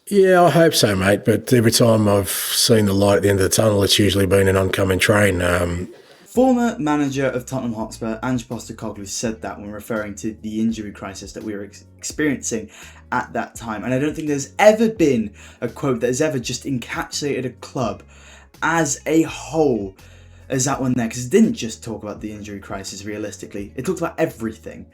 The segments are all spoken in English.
Yeah, I hope so, mate. But every time I've seen the light at the end of the tunnel, it's usually been an oncoming train. Former manager of Tottenham Hotspur, Ange Postecoglou, said that when referring to the injury crisis that we were experiencing at that time. And I don't think there's ever been a quote that has ever just encapsulated a club as a whole as that one there. Because it didn't just talk about the injury crisis realistically, it talked about everything.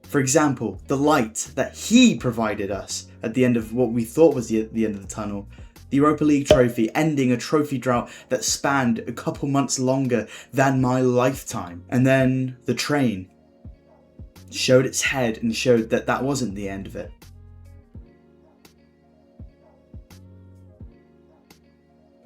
For example, the light that he provided us at the end of what we thought was the end of the tunnel. The Europa League trophy, ending a trophy drought that spanned a couple months longer than my lifetime. And then the train showed its head and showed that that wasn't the end of it.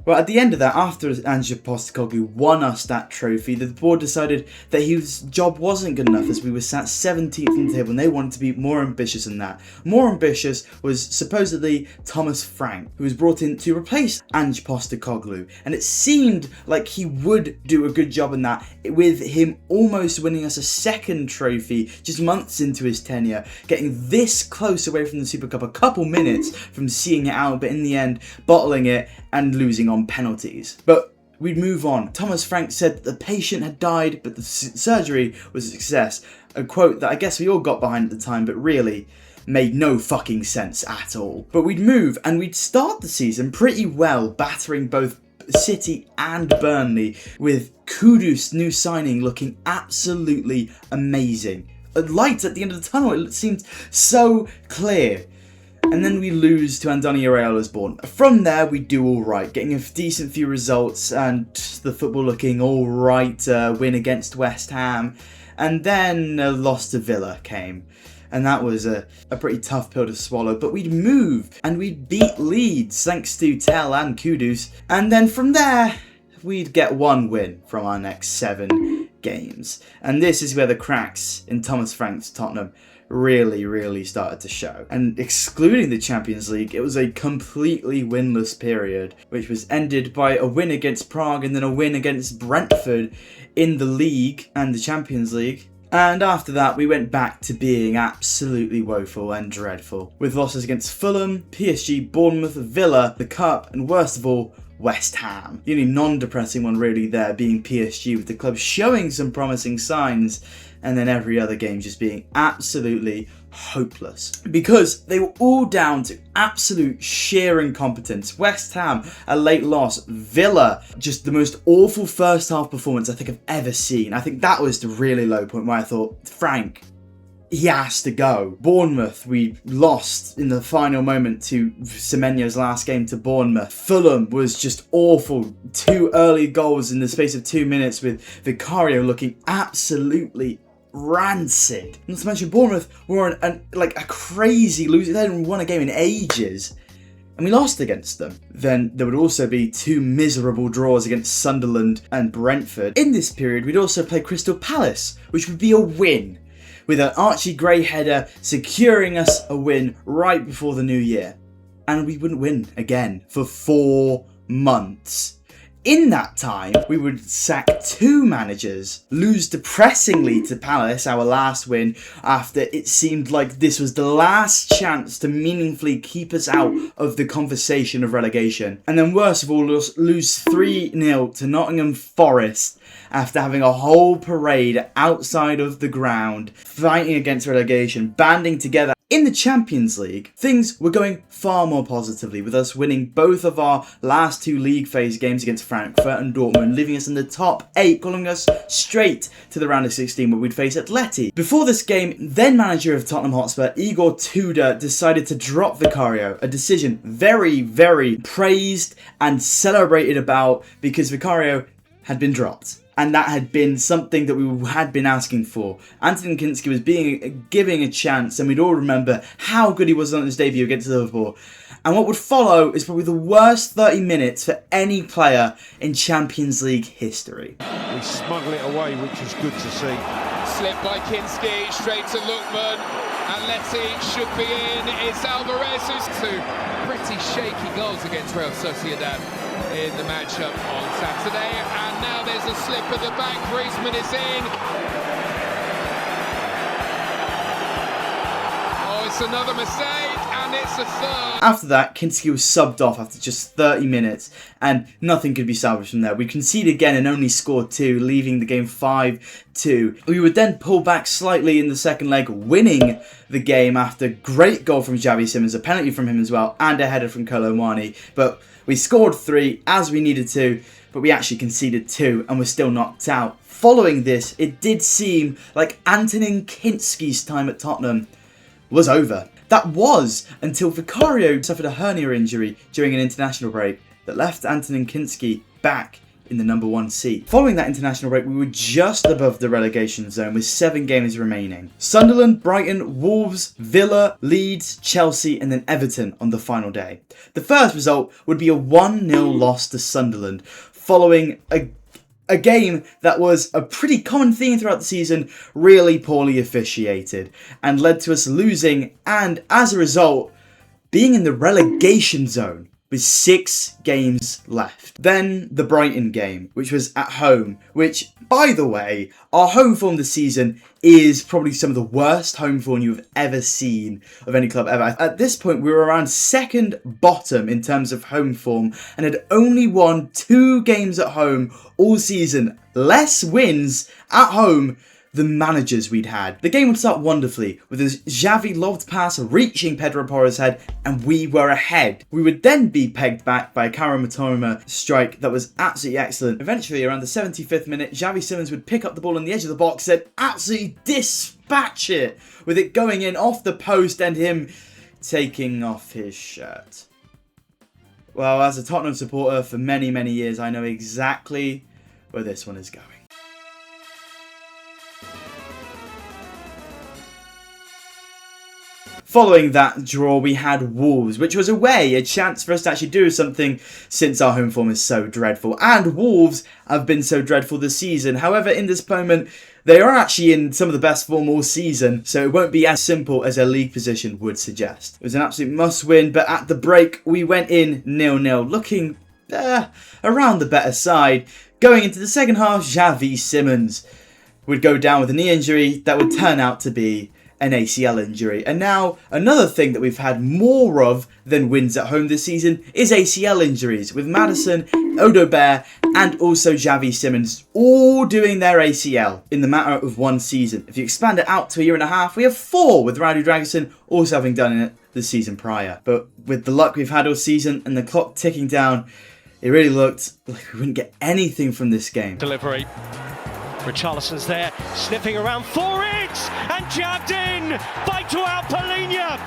Well, at the end of that, after Ange Postecoglou won us that trophy, the board decided that his job wasn't good enough as we were sat 17th in the table and they wanted to be more ambitious than that. More ambitious was supposedly Thomas Frank, who was brought in to replace Ange Postecoglou. And it seemed like he would do a good job in that, with him almost winning us a second trophy just months into his tenure, getting this close away from the Super Cup, a couple minutes from seeing it out, but in the end, bottling it and losing on penalties. But we'd move on. Thomas Frank said that the patient had died, but the surgery was a success. A quote that I guess we all got behind at the time, but really made no fucking sense at all. But we'd move and we'd start the season pretty well, battering both City and Burnley, with Kudus' new signing looking absolutely amazing. A light at the end of the tunnel, it seemed so clear. And then we lose to Andoni Iraola's Bournemouth. From there, we do all right, getting a decent few results and the football looking all right. Win against West Ham, and then a loss to Villa came, and that was a pretty tough pill to swallow. But we'd move and we'd beat Leeds thanks to Tell and Kudus, and then from there we'd get one win from our next 7 games. And this is where the cracks in Thomas Frank's Tottenham really started to show. And excluding the Champions League, it was a completely winless period, which was ended by a win against Prague and then a win against Brentford in the league and the Champions League. And after that, we went back to being absolutely woeful and dreadful, with losses against Fulham, PSG, Bournemouth, Villa, the Cup, and worst of all, West Ham. The only non-depressing one really there being PSG, with the club showing some promising signs, and then every other game just being absolutely hopeless. Because they were all down to absolute sheer incompetence. West Ham, a late loss. Villa, just the most awful first half performance I think I've ever seen. I think that was the really low point where I thought, Frank, he has to go. Bournemouth, we lost in the final moment to Semenyo's last game to Bournemouth. Fulham was just awful. 2 early goals in the space of 2 minutes, with Vicario looking absolutely rancid. Not to mention Bournemouth were a crazy loser. They hadn't won a game in ages, and we lost against them. Then there would also be 2 miserable draws against Sunderland and Brentford. In this period, we'd also play Crystal Palace, which would be a win, with an Archie Gray header securing us a win right before the new year. And we wouldn't win again for 4 months. In that time, we would sack 2 managers, lose depressingly to Palace, our last win, after it seemed like this was the last chance to meaningfully keep us out of the conversation of relegation. And then worst of all, lose 3-0 to Nottingham Forest after having a whole parade outside of the ground, fighting against relegation, banding together. In the Champions League, things were going far more positively, with us winning both of our last 2 league phase games against Frankfurt and Dortmund, leaving us in the top 8, calling us straight to the round of 16 where we'd face Atleti. Before this game, then manager of Tottenham Hotspur, Igor Tudor, decided to drop Vicario, a decision very praised and celebrated about, because Vicario had been dropped. And that had been something that we had been asking for. Anton Kinski was giving a chance, and we'd all remember how good he was on his debut against Liverpool. And what would follow is probably the worst 30 minutes for any player in Champions League history. We smuggle it away, which is good to see. Slip by Kinski, straight to Lookman. Atleti should be in. It's Alvarez who's 2 pretty shaky goals against Real Sociedad in the matchup on Saturday. And now there's a slip at the back. Griezmann is in. Oh, it's another mistake. And and it's a third. After that, Kinski was subbed off after just 30 minutes, and nothing could be salvaged from there. We conceded again and only scored 2, leaving the game 5-2. We would then pull back slightly in the second leg, winning the game after a great goal from Xavi Simons, a penalty from him as well, and a header from Kolo Muani. But we scored 3 as we needed to, but we actually conceded 2 and were still knocked out. Following this, it did seem like Antonin Kinski's time at Tottenham was over. That was until Vicario suffered a hernia injury during an international break that left Antonin Kinski back in the number 1 seat. Following that international break, we were just above the relegation zone with 7 games remaining. Sunderland, Brighton, Wolves, Villa, Leeds, Chelsea and then Everton on the final day. The first result would be a 1-0 loss to Sunderland, following a game that was a pretty common theme throughout the season, really poorly officiated, and led to us losing and, as a result, being in the relegation zone with 6 games left. Then the Brighton game, which was at home, which, by the way, our home form this season is probably some of the worst home form you've ever seen of any club ever. At this point, we were around second bottom in terms of home form and had only won 2 games at home all season. Less wins at home than managers we'd had. The game would start wonderfully with a Xavi lobbed pass reaching Pedro Porro's head and we were ahead. We would then be pegged back by a Kara Matoma strike that was absolutely excellent. Eventually, around the 75th minute, Xavi Simons would pick up the ball on the edge of the box and absolutely dispatch it, with it going in off the post and him taking off his shirt. Well, as a Tottenham supporter for many, many years, I know exactly where this one is going. Following that draw, we had Wolves, which was away, a chance for us to actually do something since our home form is so dreadful. And Wolves have been so dreadful this season. However, in this moment, they are actually in some of the best form all season, so it won't be as simple as their league position would suggest. It was an absolute must-win, but at the break, we went in 0-0, looking around the better side. Going into the second half, Xavi Simons would go down with a knee injury that would turn out to be an ACL injury. And now, another thing that we've had more of than wins at home this season is ACL injuries, with Maddison, Odo Bear, and also Xavi Simons all doing their ACL in the matter of 1 season. If you expand it out to a year and a half, we have 4, with Radu Dragusin also having done it the season prior. But with the luck we've had all season and the clock ticking down, it really looked like we wouldn't get anything from this game. Delivery. Richarlison's there, sniffing around for it, and jabbed in by Joao Palhinha.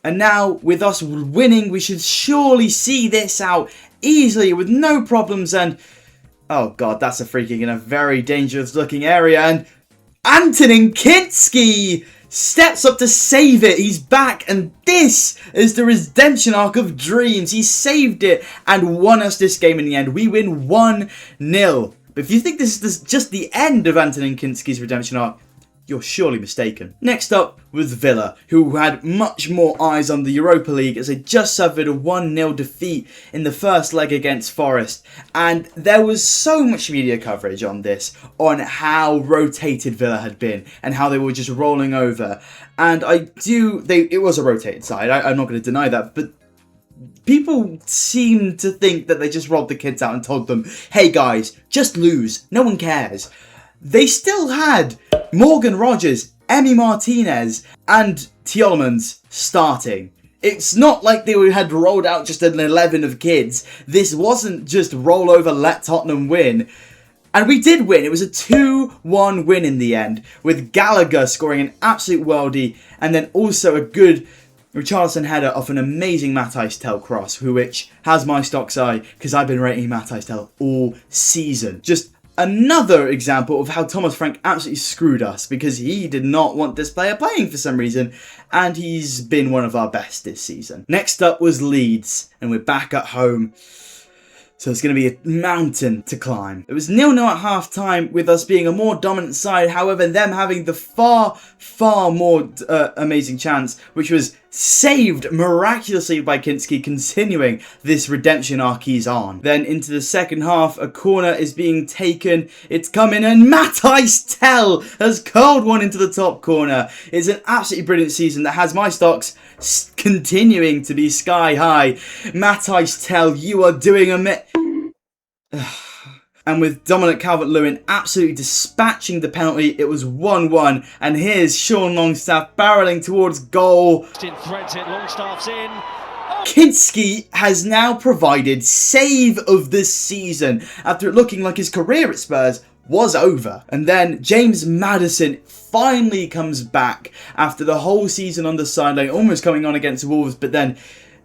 And now, with us winning, we should surely see this out easily with no problems. And oh god, that's a free kick in a very dangerous looking area. And Antonin Kinski steps up to save it. He's back, and this is the redemption arc of dreams. He saved it and won us this game in the end. We win 1-0. But if you think this is just the end of Antonin Kinski's redemption arc, you're surely mistaken. Next up was Villa, who had much more eyes on the Europa League as they just suffered a 1-0 defeat in the first leg against Forest. And there was so much media coverage on this, on how rotated Villa had been and how they were just rolling over. And it was a rotated side, I'm not going to deny that, but people seem to think that they just rolled the kids out and told them, hey guys, just lose, no one cares. They still had Morgan Rogers, Emi Martinez and Tielemans starting. It's not like they had rolled out just an 11 of kids. This wasn't just roll over, let Tottenham win. And we did win. It was a 2-1 win in the end, with Gallagher scoring an absolute worldie and then also a good Richarlison header off an amazing Matthijs Tel cross, which has my stocks eye because I've been rating Matthijs Tel all season. Just another example of how Thomas Frank absolutely screwed us because he did not want this player playing for some reason, and he's been one of our best this season. Next up was Leeds, and we're back at home, so it's going to be a mountain to climb. It was 0-0 at half time, with us being a more dominant side, however them having the far more amazing chance, which was saved miraculously by Kinski, continuing this redemption arc he's on. Then into the second half, a corner is being taken, it's coming, and Matthijs Tel has curled one into the top corner. It's an absolutely brilliant season that has my stocks continuing to be sky high. Matthijs Tel, you are doing And with Dominic Calvert-Lewin absolutely dispatching the penalty, it was 1-1. And here's Sean Longstaff barrelling towards goal. Threads it, Longstaff's in. Kinski has now provided save of the season after it looking like his career at Spurs was over. And then James Maddison finally comes back after the whole season on the sideline, almost coming on against Wolves, but then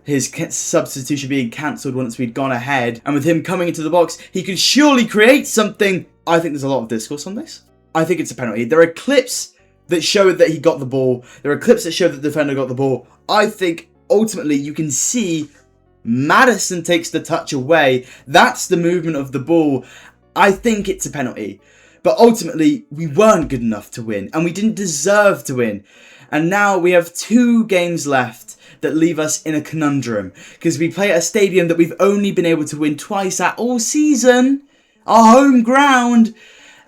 his substitution being cancelled once we'd gone ahead. And with him coming into the box, he could surely create something. I think there's a lot of discourse on this. I think it's a penalty. There are clips that show that he got the ball. There are clips that show that the defender got the ball. I think ultimately you can see Maddison takes the touch away. That's the movement of the ball. I think it's a penalty. But ultimately, we weren't good enough to win. And we didn't deserve to win. And now we have 2 games left that leave us in a conundrum, because we play at a stadium that we've only been able to win twice at all season, our home ground,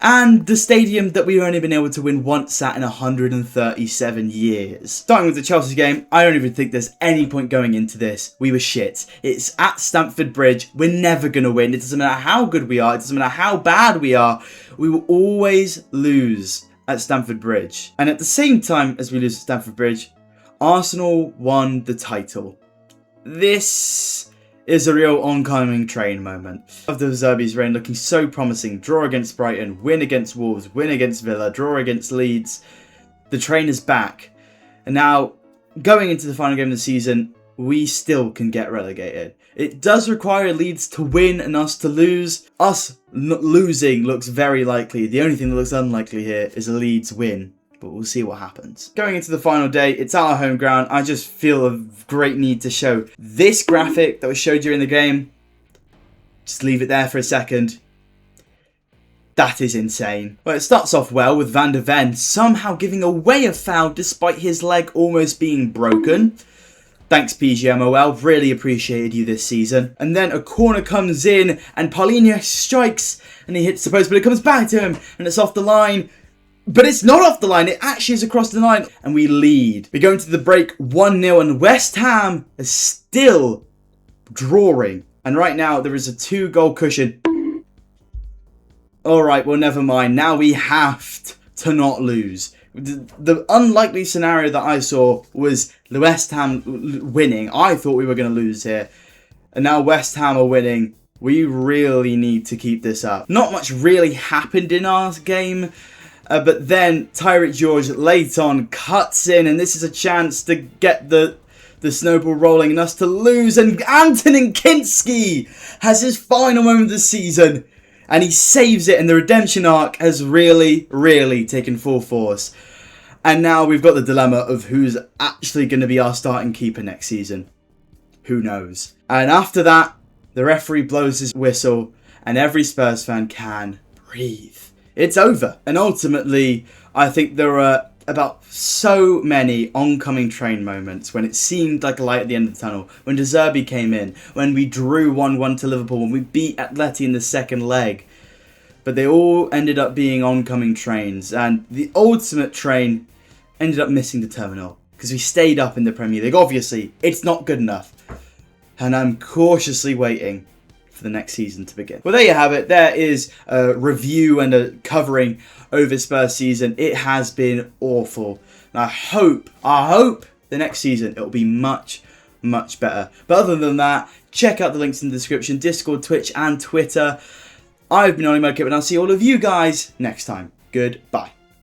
and the stadium that we've only been able to win once at in 137 years. Starting with the Chelsea game, I don't even think there's any point going into this. We were shit. It's at Stamford Bridge. We're never going to win. It doesn't matter how good we are. It doesn't matter how bad we are. We will always lose at Stamford Bridge. And at the same time as we lose at Stamford Bridge, Arsenal won the title. This is a real oncoming train moment. Of the Zerbi's reign looking so promising. Draw against Brighton, win against Wolves, win against Villa, draw against Leeds. The train is back. And now, going into the final game of the season, we still can get relegated. It does require Leeds to win and us to lose. Us losing looks very likely. The only thing that looks unlikely here is a Leeds win. But we'll see what happens. Going into the final day, it's our home ground. I just feel a great need to show this graphic that was showed during the game. Just leave it there for a second. That is insane. Well, it starts off well with Van der Ven somehow giving away a foul despite his leg almost being broken. Thanks PGMOL, really appreciated you this season. And then a corner comes in and Paulinho strikes and he hits the post, but it comes back to him and it's off the line. But it's not off the line, it actually is across the line. And we lead. We go into the break 1-0 and West Ham is still drawing. And right now there is a 2-goal cushion. Alright, well never mind. Now we have to not lose. The unlikely scenario that I saw was the West Ham winning. I thought we were going to lose here. And now West Ham are winning. We really need to keep this up. Not much really happened in our game. But then Tyreek George late on cuts in, and this is a chance to get the snowball rolling and us to lose. And Antonin Kinski has his final moment of the season, and he saves it, and the redemption arc has really, really taken full force. And now we've got the dilemma of who's actually going to be our starting keeper next season. Who knows? And after that, the referee blows his whistle, and every Spurs fan can breathe. It's over. And ultimately, I think there were about so many oncoming train moments when it seemed like a light at the end of the tunnel. When De Zerbi came in, when we drew 1-1 to Liverpool, when we beat Atleti in the second leg. But they all ended up being oncoming trains. And the ultimate train ended up missing the terminal. Because we stayed up in the Premier League. Obviously, it's not good enough. And I'm cautiously waiting for the next season to begin. Well, there you have it. There is a review and a covering over Spurs season. It has been awful. And I hope the next season it will be much, much better. But other than that, check out the links in the description, Discord, Twitch, and Twitter. I've been Ollie Mudkip, and I'll see all of you guys next time. Goodbye.